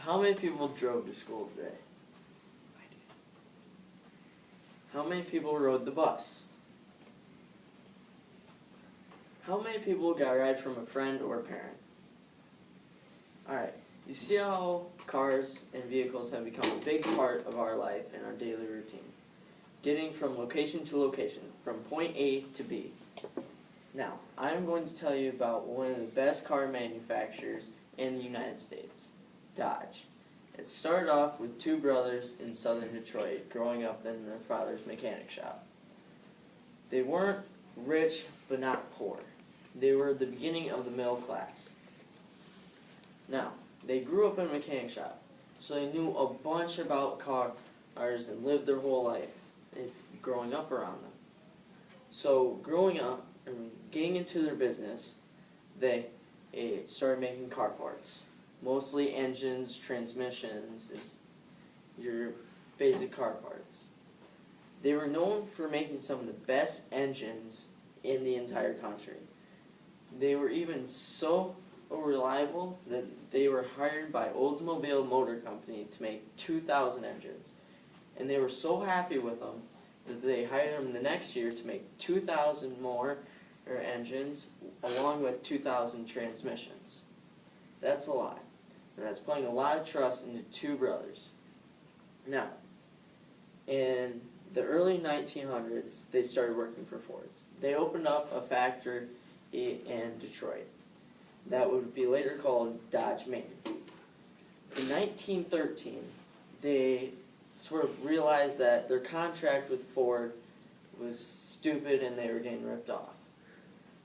How many people drove to school today? I did. How many people rode the bus? How many people got a ride from a friend or a parent? Alright, you see how cars and vehicles have become a big part of our life and our daily routine. Getting from location to location, from point A to B. Now, I'm going to tell you about one of the best car manufacturers in the United States, Dodge. It started off with two brothers in southern Detroit growing up in their father's mechanic shop. They weren't rich, but not poor. They were the beginning of the middle class. Now, they grew up in a mechanic shop, so they knew a bunch about cars and lived their whole life growing up around them. So, growing up and getting into their business, they started making car parts. Mostly engines, transmissions, and your basic car parts. They were known for making some of the best engines in the entire country. They were even so reliable that they were hired by Oldsmobile Motor Company to make 2,000 engines. And they were so happy with them that they hired them the next year to make 2,000 more engines along with 2,000 transmissions. That's a lot. And that's putting a lot of trust into two brothers. Now, in the early 1900s, they started working for Ford. They opened up a factory in Detroit that would be later called Dodge Main. In 1913, they sort of realized that their contract with Ford was stupid and they were getting ripped off.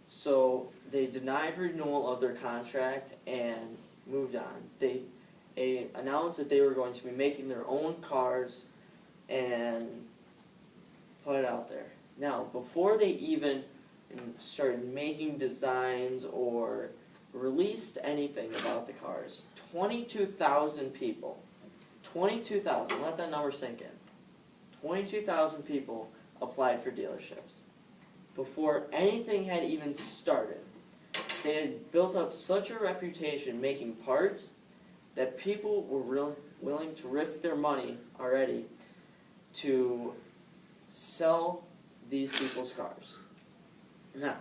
So they denied renewal of their contract and moved on. They announced that they were going to be making their own cars and put it out there. Now, before they even started making designs or released anything about the cars, 22,000 people, 22,000, let that number sink in, 22,000 people applied for dealerships. Before anything had even started, they had built up such a reputation making parts that people were willing to risk their money already to sell these people's cars. Now,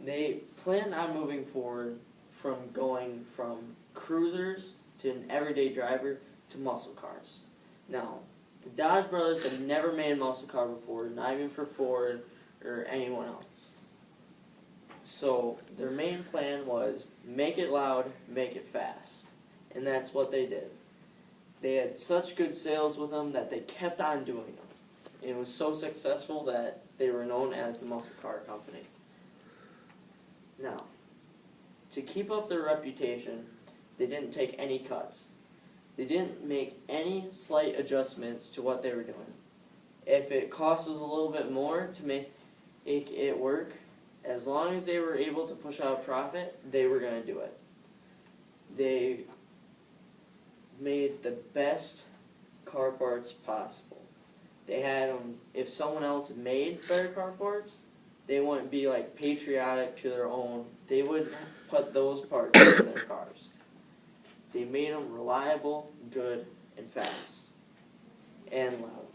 they planned on moving forward from going from cruisers to an everyday driver to muscle cars. Now, the Dodge brothers had never made a muscle car before, not even for Ford or anyone else. So their main plan was make it loud, make it fast. And that's what they did. They had such good sales with them that they kept on doing them. It was so successful that they were known as the Muscle Car Company. Now, to keep up their reputation, they didn't take any cuts. They didn't make any slight adjustments to what they were doing. If it costs us a little bit more to make it work, as long as they were able to push out a profit, they were going to do it. They made the best car parts possible. They had them, if someone else made better car parts, they wouldn't be like patriotic to their own. They would put those parts in their cars. They made them reliable, good, and fast, and loud.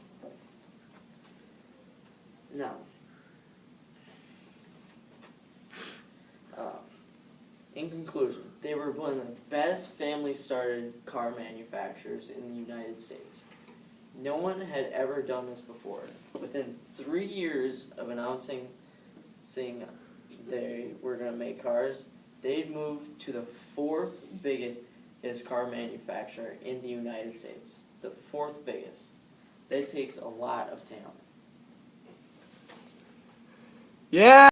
Now, in conclusion, they were one of the best family-started car manufacturers in the United States. No one had ever done this before. Within 3 years of announcing they were going to make cars, they'd moved to the fourth biggest car manufacturer in the United States. The fourth biggest. That takes a lot of talent. Yeah!